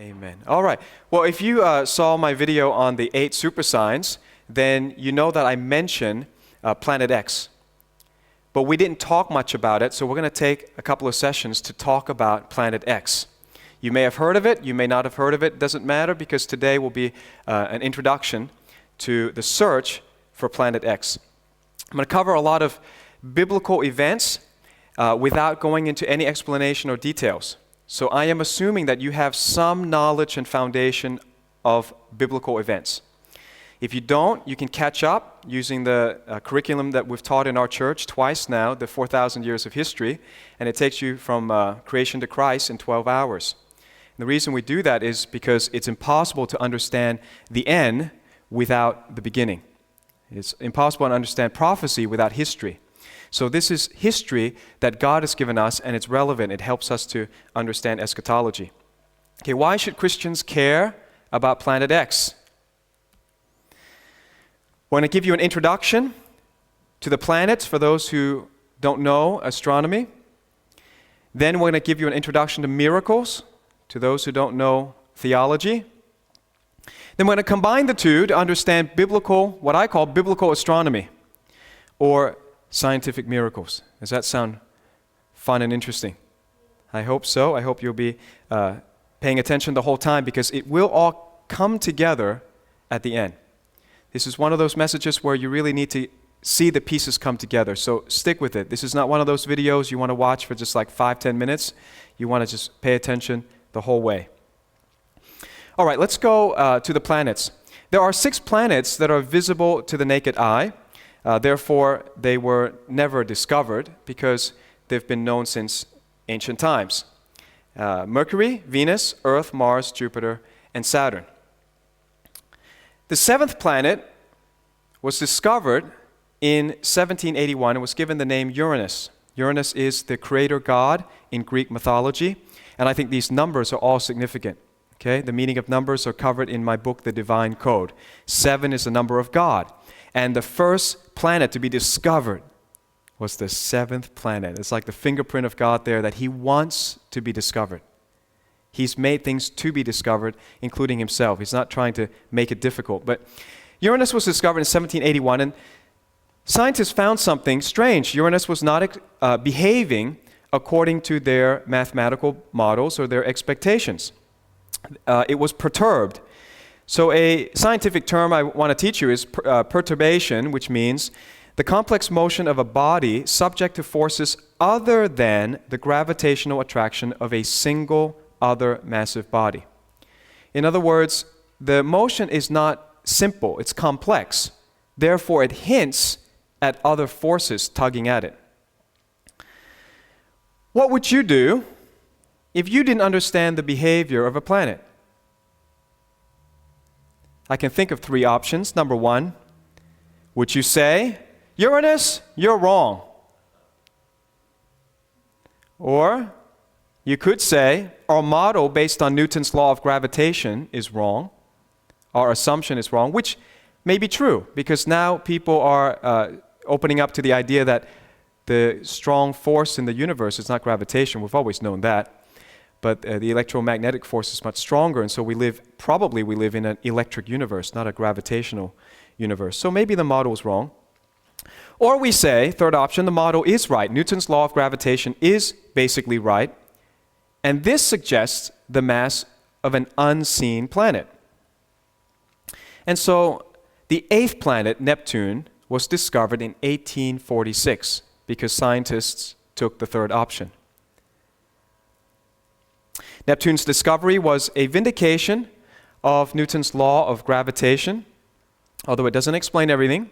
Amen. All right. Well, if you saw my video on the 8 super signs, then you know that I mentioned Planet X. But we didn't talk much about it, so we're going to take a couple of sessions to talk about Planet X. You may have heard of it, you may not have heard of it, doesn't matter, because today will be an introduction to the search for Planet X. I'm going to cover a lot of biblical events without going into any explanation or details. So I am assuming that you have some knowledge and foundation of biblical events. If you don't, you can catch up using the curriculum that we've taught in our church twice now, the 4,000 years of history, and it takes you from creation to Christ in 12 hours. And the reason we do that is because it's impossible to understand the end without the beginning. It's impossible to understand prophecy without history. So this is history that God has given us, and it's relevant. It helps us to understand eschatology. Okay, why should Christians care about Planet X? We're going to give you an introduction to the planets for those who don't know astronomy. Then we're going to give you an introduction to miracles to those who don't know theology. Then we're going to combine the two to understand biblical, what I call biblical astronomy, or scientific miracles. Does that sound fun and interesting? I hope so. I hope you'll be paying attention the whole time, because it will all come together at the end. This is one of those messages where you really need to see the pieces come together. So stick with it. This is not one of those videos you want to watch for just like 5-10 minutes. You want to just pay attention the whole way. All right, let's go to the planets. There are 6 planets that are visible to the naked eye. Therefore, they were never discovered because they've been known since ancient times. Mercury, Venus, Earth, Mars, Jupiter, and Saturn. The 7th planet was discovered in 1781 and was given the name Uranus. Uranus is the creator god in Greek mythology, and I think these numbers are all significant. Okay? The meaning of numbers are covered in my book, The Divine Code. 7 is the number of God. And the first planet to be discovered was the 7th planet. It's like the fingerprint of God there that He wants to be discovered. He's made things to be discovered, including Himself. He's not trying to make it difficult. But Uranus was discovered in 1781, and scientists found something strange. Uranus was not behaving according to their mathematical models or their expectations. It was perturbed. So a scientific term I want to teach you is perturbation, which means the complex motion of a body subject to forces other than the gravitational attraction of a single other massive body. In other words, the motion is not simple, it's complex. Therefore, it hints at other forces tugging at it. What would you do if you didn't understand the behavior of a planet? I can think of 3 options. Number 1, would you say, Uranus, you're wrong? Or you could say, our model based on Newton's law of gravitation is wrong. Our assumption is wrong, which may be true, because now people are opening up to the idea that the strong force in the universe is not gravitation. We've always known that. But the electromagnetic force is much stronger, and so we live in an electric universe, not a gravitational universe. So maybe the model is wrong. Or we say, third option, the model is right. Newton's law of gravitation is basically right. And this suggests the mass of an unseen planet. And so the 8th planet, Neptune, was discovered in 1846 because scientists took the third option. Neptune's discovery was a vindication of Newton's law of gravitation, although it doesn't explain everything.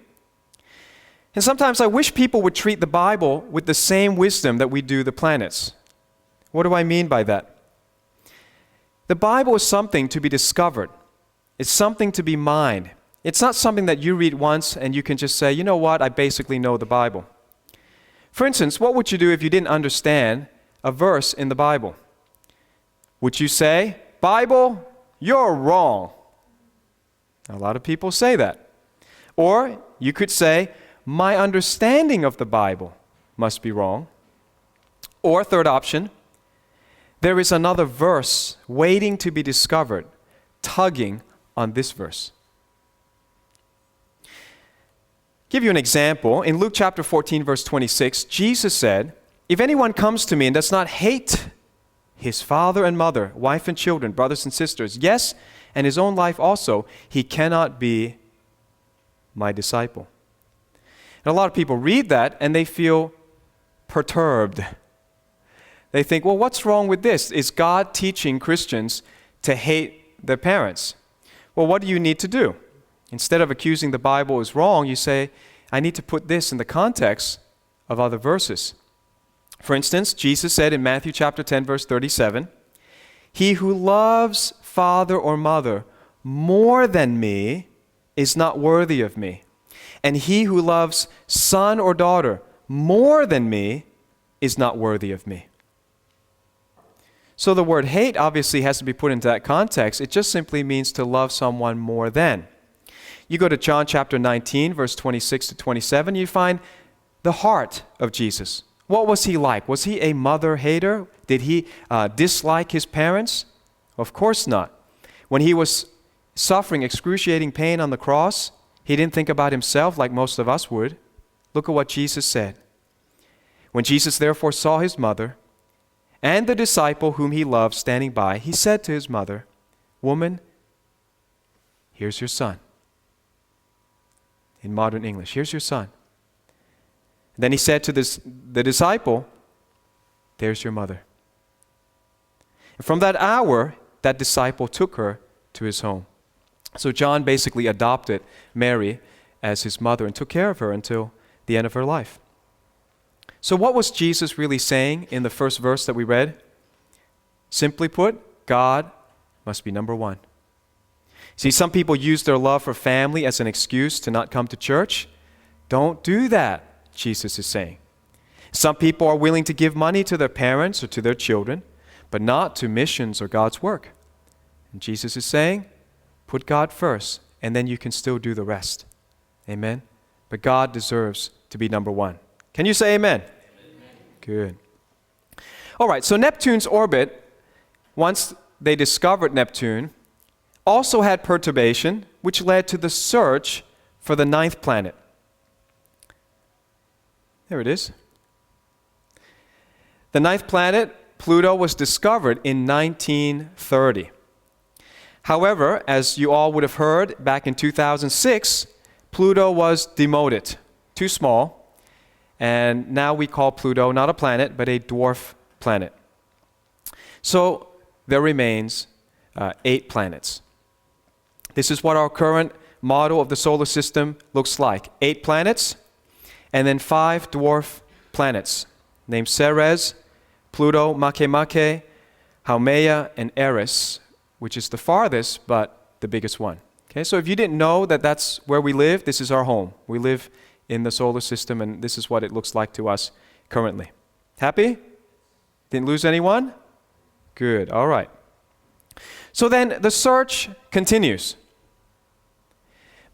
And sometimes I wish people would treat the Bible with the same wisdom that we do the planets. What do I mean by that? The Bible is something to be discovered. It's something to be mined. It's not something that you read once and you can just say, you know what, I basically know the Bible. For instance, what would you do if you didn't understand a verse in the Bible? Would you say, Bible, you're wrong? A lot of people say that. Or you could say, my understanding of the Bible must be wrong. Or third option, there is another verse waiting to be discovered, tugging on this verse. Give you an example. In Luke chapter 14, verse 26, Jesus said, "If anyone comes to me and does not hate his father and mother, wife and children, brothers and sisters, yes, and his own life also, he cannot be my disciple." And a lot of people read that and they feel perturbed. They think, well, what's wrong with this? Is God teaching Christians to hate their parents? Well, what do you need to do? Instead of accusing the Bible as wrong, you say, I need to put this in the context of other verses. For instance, Jesus said in Matthew chapter 10, verse 37, "He who loves father or mother more than me is not worthy of me. And he who loves son or daughter more than me is not worthy of me." So the word hate obviously has to be put into that context. It just simply means to love someone more than. You go to John chapter 19, verse 26 to 27, you find the heart of Jesus. What was he like? Was he a mother hater? Did he dislike his parents? Of course not. When he was suffering excruciating pain on the cross, he didn't think about himself like most of us would. Look at what Jesus said. When Jesus therefore saw his mother and the disciple whom he loved standing by, he said to his mother, "Woman, here's your son." In modern English, "Here's your son." Then he said to the disciple, "There's your mother." And from that hour, that disciple took her to his home. So John basically adopted Mary as his mother and took care of her until the end of her life. So what was Jesus really saying in the first verse that we read? Simply put, God must be number one. See, some people use their love for family as an excuse to not come to church. Don't do that, Jesus is saying. Some people are willing to give money to their parents or to their children, but not to missions or God's work. And Jesus is saying, put God first, and then you can still do the rest. Amen? But God deserves to be number one. Can you say amen? Amen. Good. All right, so Neptune's orbit, once they discovered Neptune, also had perturbation, which led to the search for the 9th planet. There it is. The 9th planet, Pluto, was discovered in 1930. However, as you all would have heard, back in 2006, Pluto was demoted, too small, and now we call Pluto not a planet, but a dwarf planet. So there remains 8 planets. This is what our current model of the solar system looks like. 8 planets, and then 5 dwarf planets, named Ceres, Pluto, Makemake, Haumea, and Eris, which is the farthest, but the biggest one. Okay, so if you didn't know that that's where we live, this is our home. We live in the solar system, and this is what it looks like to us currently. Happy? Didn't lose anyone? Good, all right. So then the search continues.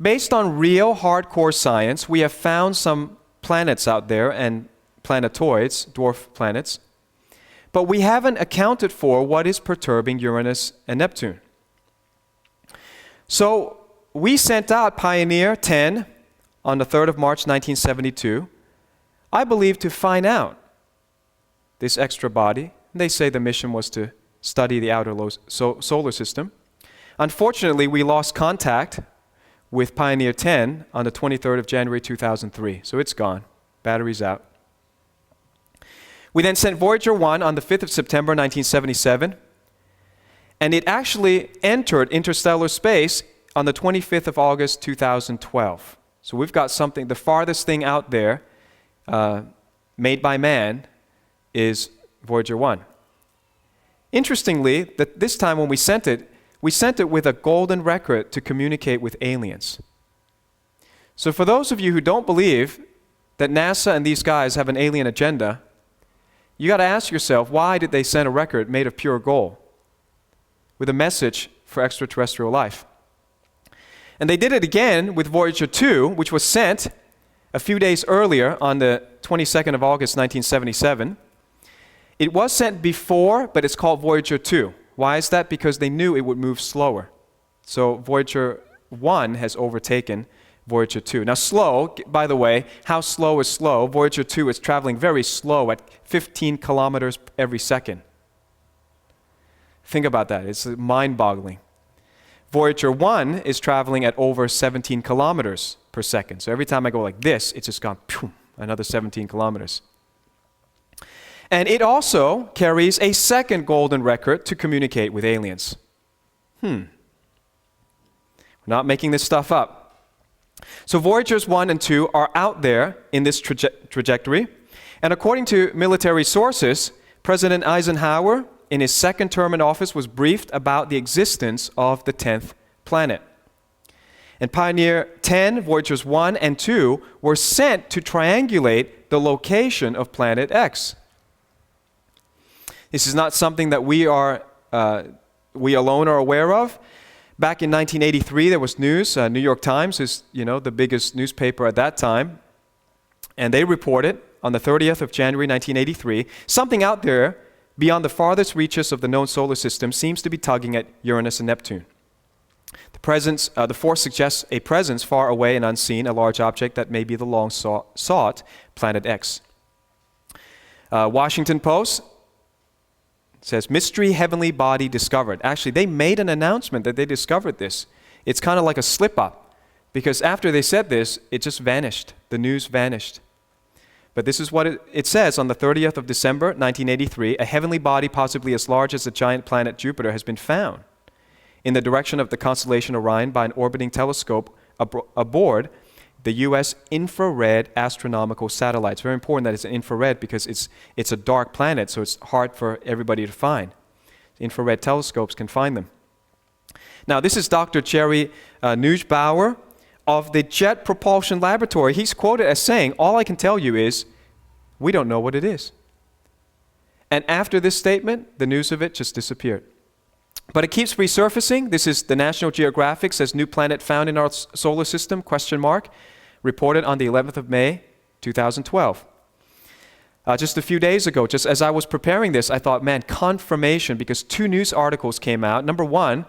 Based on real hardcore science, we have found some planets out there and planetoids, dwarf planets, but we haven't accounted for what is perturbing Uranus and Neptune. So we sent out Pioneer 10 on the 3rd of March 1972, I believe to find out this extra body. They say the mission was to study the outer solar system. Unfortunately, we lost contact with Pioneer 10 on the 23rd of January 2003. So it's gone. Battery's out. We then sent Voyager 1 on the 5th of September 1977. And it actually entered interstellar space on the 25th of August 2012. So we've got something, the farthest thing out there made by man is Voyager 1. Interestingly, that this time when we sent it with a golden record to communicate with aliens. So for those of you who don't believe that NASA and these guys have an alien agenda, you got to ask yourself, why did they send a record made of pure gold with a message for extraterrestrial life? And they did it again with Voyager 2, which was sent a few days earlier on the 22nd of August 1977. It was sent before, but it's called Voyager 2. Why is that? Because they knew it would move slower. So Voyager 1 has overtaken Voyager 2. Now slow, by the way, how slow is slow? Voyager 2 is traveling very slow at 15 kilometers every second. Think about that. It's mind-boggling. Voyager 1 is traveling at over 17 kilometers per second. So every time I go like this, it's just gone another 17 kilometers. And it also carries a second golden record to communicate with aliens. We're not making this stuff up. So Voyagers 1 and 2 are out there in this trajectory. And according to military sources, President Eisenhower, in his second term in office, was briefed about the existence of the 10th planet. And Pioneer 10, Voyagers 1 and 2 were sent to triangulate the location of planet X. This is not something that we alone are aware of. Back in 1983, there was news. New York Times is, the biggest newspaper at that time. And they reported on the 30th of January, 1983, something out there beyond the farthest reaches of the known solar system seems to be tugging at Uranus and Neptune. The force suggests a presence far away and unseen, a large object that may be the long-sought planet X. Washington Post says, mystery heavenly body discovered. Actually, they made an announcement that they discovered this. It's kind of like a slip-up, because after they said this, it just vanished. The news vanished. But this is what it says on the 30th of December, 1983, a heavenly body possibly as large as the giant planet Jupiter has been found in the direction of the constellation Orion by an orbiting telescope aboard the U.S. infrared astronomical satellites. Very important that it's an infrared because it's a dark planet, so it's hard for everybody to find. Infrared telescopes can find them. Now, this is Dr. Jerry Neubauer of the Jet Propulsion Laboratory. He's quoted as saying, all I can tell you is, we don't know what it is. And after this statement, the news of it just disappeared. But it keeps resurfacing. This is the National Geographic says new planet found in our solar system, ? Reported on the 11th of May, 2012. Just a few days ago, just as I was preparing this, I thought, man, confirmation, because two news articles came out. Number one,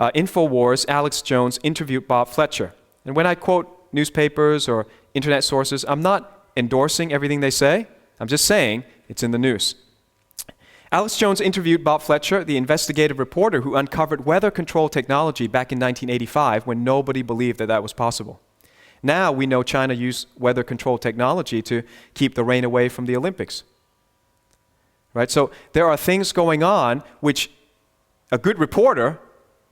INFOWARS, Alex Jones interviewed Bob Fletcher. And when I quote newspapers or internet sources, I'm not endorsing everything they say. I'm just saying it's in the news. Alex Jones interviewed Bob Fletcher, the investigative reporter who uncovered weather control technology back in 1985 when nobody believed that that was possible. Now we know China used weather control technology to keep the rain away from the Olympics. Right? So there are things going on which a good reporter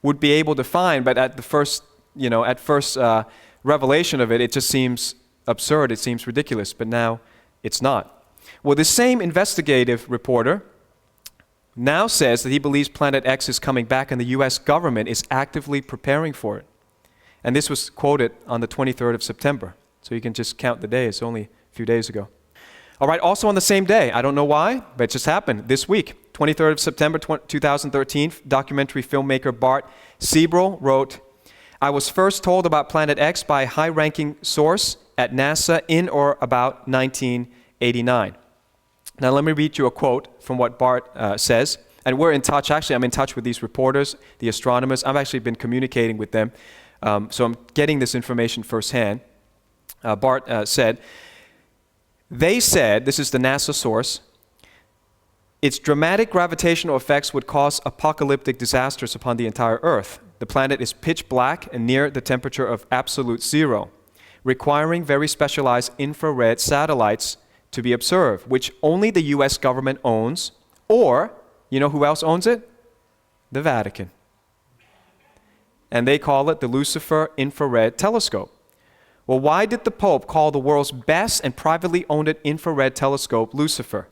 would be able to find, but at the first, revelation of it, it just seems absurd, it seems ridiculous, but now it's not. Well, this same investigative reporter now says that he believes Planet X is coming back and the U.S. government is actively preparing for it. And this was quoted on the 23rd of September. So you can just count the days, only a few days ago. All right, also on the same day, I don't know why, but it just happened this week. 23rd of September 2013, documentary filmmaker Bart Sibrel wrote, I was first told about Planet X by a high-ranking source at NASA in or about 1989. Now let me read you a quote from what Bart says. And we're in touch, actually I'm in touch with these reporters, the astronomers. I've actually been communicating with them. So I'm getting this information firsthand. Bart said, they said, this is the NASA source, its dramatic gravitational effects would cause apocalyptic disasters upon the entire Earth. The planet is pitch black and near the temperature of absolute zero, requiring very specialized infrared satellites to be observed, which only the U.S. government owns, or, you know who else owns it? The Vatican. And they call it the Lucifer Infrared Telescope. Well, why did the Pope call the world's best and privately owned infrared telescope Lucifer?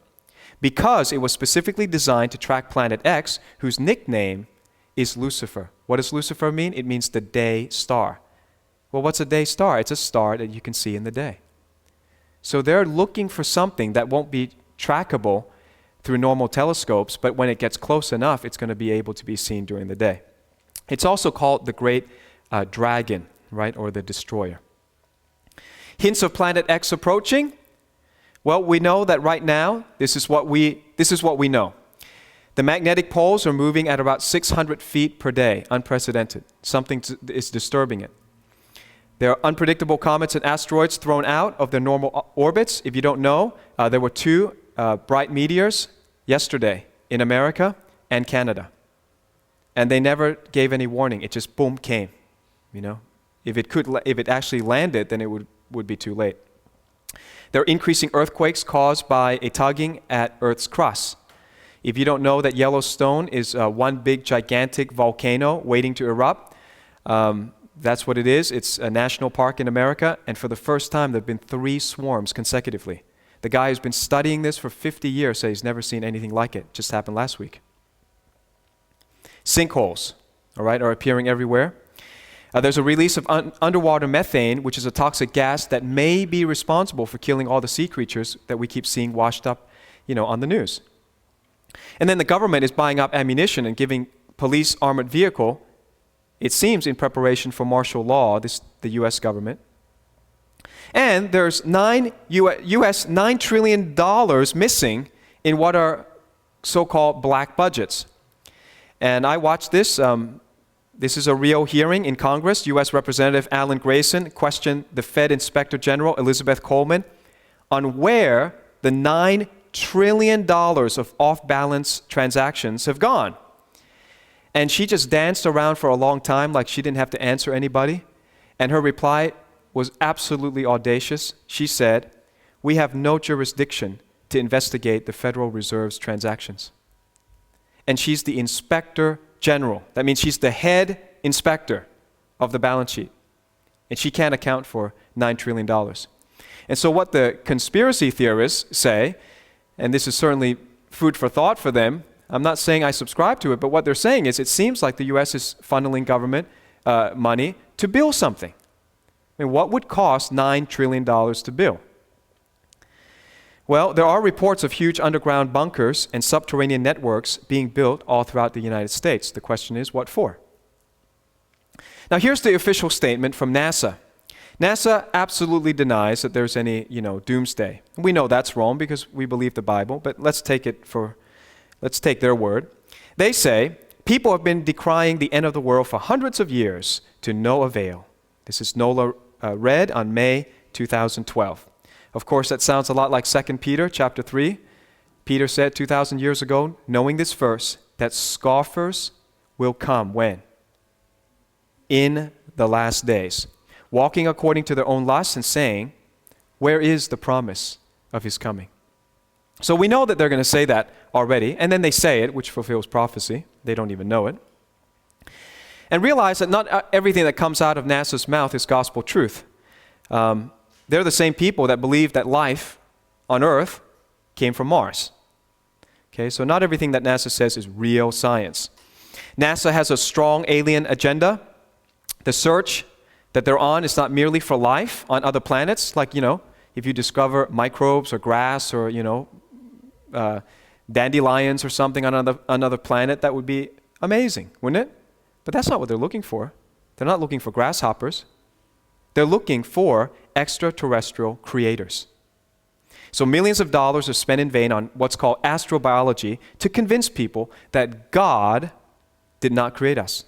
Because it was specifically designed to track Planet X, whose nickname is Lucifer. What does Lucifer mean? It means the day star. Well, what's a day star? It's a star that you can see in the day. So they're looking for something that won't be trackable through normal telescopes, but when it gets close enough, it's going to be able to be seen during the day. It's also called the Great Dragon, right, or the Destroyer. Hints of Planet X approaching. Well, we know that right now, this is what we know. The magnetic poles are moving at about 600 feet per day, unprecedented. Something is disturbing it. There are unpredictable comets and asteroids thrown out of their normal orbits. If you don't know, there were two bright meteors yesterday in America and Canada. And they never gave any warning. It just boom, came. You know, if it actually landed, then it would be too late. There are increasing earthquakes caused by a tugging at Earth's crust. If you don't know that Yellowstone is one big gigantic volcano waiting to erupt, that's what it is. It's a national park in America, and for the first time there have been 3 swarms consecutively. The guy who's been studying this for 50 years says he's never seen anything like it. Just happened last week. Sinkholes, all right, are appearing everywhere. There's a release of underwater methane, which is a toxic gas that may be responsible for killing all the sea creatures that we keep seeing washed up, on the news. And then the government is buying up ammunition and giving police armored vehicle, it seems in preparation for martial law, the U.S. government. And there's U.S. $9 trillion missing in what are so-called black budgets. And I watched this. This is a real hearing in Congress. U.S. Representative Alan Grayson questioned the Fed Inspector General Elizabeth Coleman on where the $9 trillion of off-balance transactions have gone. And she just danced around for a long time like she didn't have to answer anybody. And her reply was absolutely audacious. She said, "We have no jurisdiction to investigate the Federal Reserve's transactions." And she's the Inspector General. That means she's the head inspector of the balance sheet. And she can't account for $9 trillion. And so what the conspiracy theorists say, and this is certainly food for thought for them, I'm not saying I subscribe to it, but what they're saying is it seems like the U.S. is funneling government money to build something. I mean, what would cost $9 trillion to build? Well, there are reports of huge underground bunkers and subterranean networks being built all throughout the United States. The question is, what for? Now, here's the official statement from NASA. NASA absolutely denies that there's any, doomsday. We know that's wrong because we believe the Bible, but let's take their word. They say, people have been decrying the end of the world for hundreds of years to no avail. This is NOLA read on May 2012. Of course, that sounds a lot like 2 Peter chapter 3. Peter said 2,000 years ago, knowing this verse, that scoffers will come when? In the last days, walking according to their own lusts and saying, where is the promise of his coming? So we know that they're going to say that already, and then they say it, which fulfills prophecy. They don't even know it. And realize that not everything that comes out of NASA's mouth is gospel truth. They're the same people that believe that life on Earth came from Mars. Okay, so not everything that NASA says is real science. NASA has a strong alien agenda. The search that they're on is not merely for life on other planets, like, if you discover microbes or grass or, dandelions or something on another planet, that would be amazing, wouldn't it? But that's not what they're looking for. They're not looking for grasshoppers. They're looking for extraterrestrial creators. So millions of dollars are spent in vain on what's called astrobiology to convince people that God did not create us.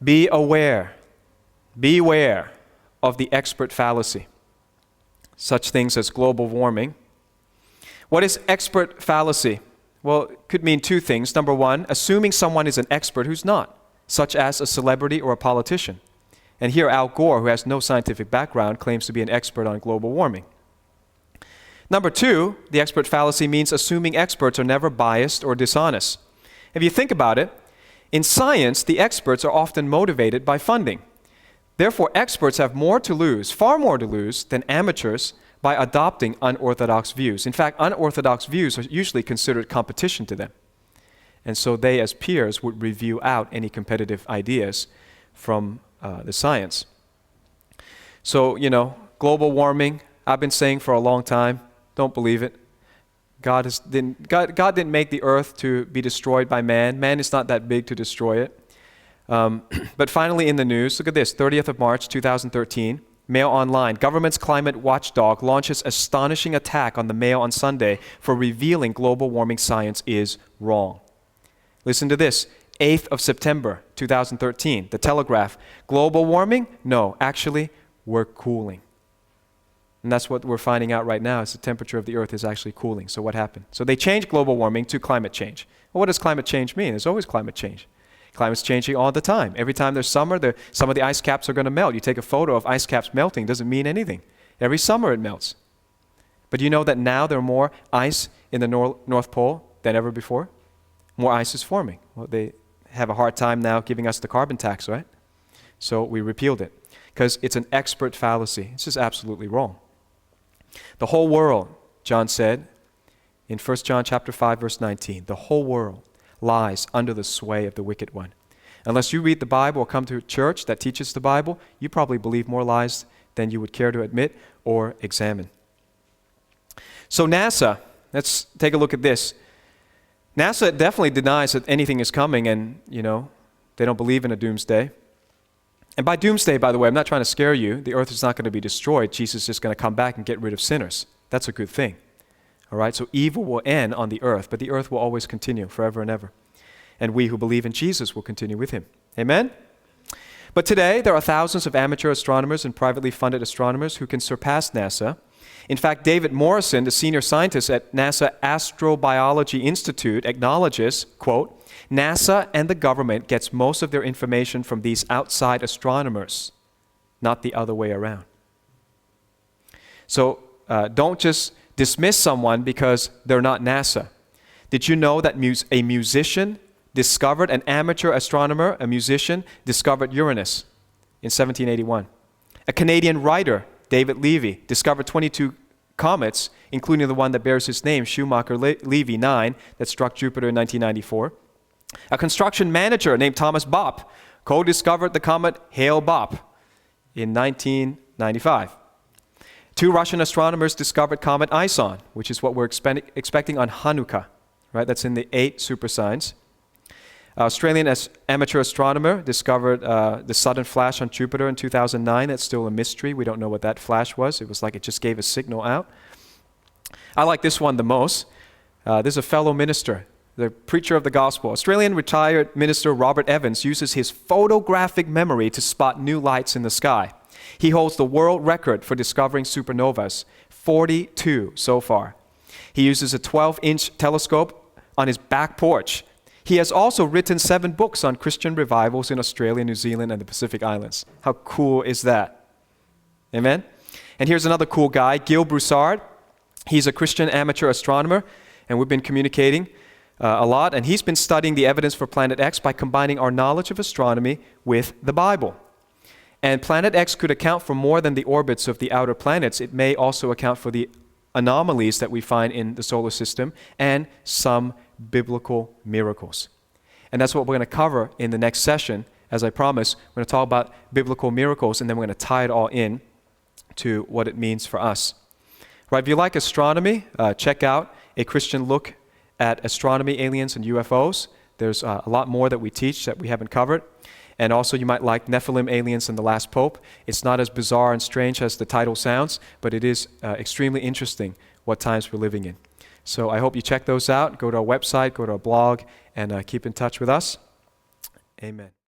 Beware of the expert fallacy. Such things as global warming. What is expert fallacy? Well, it could mean 2 things. Number 1, assuming someone is an expert who's not, such as a celebrity or a politician. And here Al Gore, who has no scientific background, claims to be an expert on global warming. Number 2, the expert fallacy means assuming experts are never biased or dishonest. If you think about it, in science, the experts are often motivated by funding. Therefore, experts have more to lose, far more to lose, than amateurs by adopting unorthodox views. In fact, unorthodox views are usually considered competition to them. And so they, as peers, would review out any competitive ideas from the science. So, global warming, I've been saying for a long time, don't believe it. God didn't make the earth to be destroyed by man. Man is not that big to destroy it. But finally in the news, look at this, 30th of March, 2013, Mail Online. Government's climate watchdog launches astonishing attack on the Mail on Sunday for revealing global warming science is wrong. Listen to this. 8th of September, 2013. The Telegraph. Global warming? No, actually, we're cooling. And that's what we're finding out right now is the temperature of the Earth is actually cooling. So what happened? So they changed global warming to climate change. Well, what does climate change mean? There's always climate change. Climate's changing all the time. Every time there's summer, some of the ice caps are going to melt. You take a photo of ice caps melting, doesn't mean anything. Every summer it melts. But you know that now there are more ice in the North Pole than ever before? More ice is forming. Well, they have a hard time now giving us the carbon tax, right? So we repealed it because it's an expert fallacy. This is absolutely wrong. The whole world, John said in 1 John chapter 5, verse 19, the whole world lies under the sway of the wicked one. Unless you read the Bible or come to a church that teaches the Bible, you probably believe more lies than you would care to admit or examine. So NASA, let's take a look at this. NASA definitely denies that anything is coming and, they don't believe in a doomsday. And by doomsday, by the way, I'm not trying to scare you. The earth is not going to be destroyed. Jesus is just going to come back and get rid of sinners. That's a good thing. All right, so evil will end on the earth, but the earth will always continue forever and ever. And we who believe in Jesus will continue with him. Amen? But today, there are thousands of amateur astronomers and privately funded astronomers who can surpass NASA. In fact, David Morrison, the senior scientist at NASA Astrobiology Institute, acknowledges, quote, NASA and the government gets most of their information from these outside astronomers, not the other way around. So don't just dismiss someone because they're not NASA. Did you know that a musician discovered, an amateur astronomer, a musician, discovered Uranus in 1781? A Canadian writer, David Levy, discovered 22 comets, including the one that bears his name, Schumacher-Levy 9, that struck Jupiter in 1994. A construction manager named Thomas Bopp co-discovered the comet Hale-Bopp in 1995. 2 Russian astronomers discovered comet Ison, which is what we're expecting on Hanukkah, right? That's in the 8 super signs. Australian amateur astronomer discovered the sudden flash on Jupiter in 2009. That's still a mystery. We don't know what that flash was. It was like it just gave a signal out. I like this one the most. This is a fellow minister, the preacher of the gospel. Australian retired minister Robert Evans uses his photographic memory to spot new lights in the sky. He holds the world record for discovering supernovas, 42 so far. He uses a 12-inch telescope on his back porch. He has also written 7 books on Christian revivals in Australia, New Zealand, and the Pacific Islands. How cool is that? Amen? And here's another cool guy, Gil Broussard. He's a Christian amateur astronomer, and we've been communicating a lot, and he's been studying the evidence for Planet X by combining our knowledge of astronomy with the Bible. And Planet X could account for more than the orbits of the outer planets. It may also account for the anomalies that we find in the solar system and some biblical miracles. And that's what we're going to cover in the next session. As I promised, we're going to talk about biblical miracles, and then we're going to tie it all in to what it means for us. Right, if you like astronomy, check out A Christian Look at Astronomy, Aliens, and UFOs. There's a lot more that we teach that we haven't covered. And also you might like Nephilim, Aliens, and the Last Pope. It's not as bizarre and strange as the title sounds, but it is extremely interesting what times we're living in. So I hope you check those out. Go to our website, go to our blog, and keep in touch with us. Amen.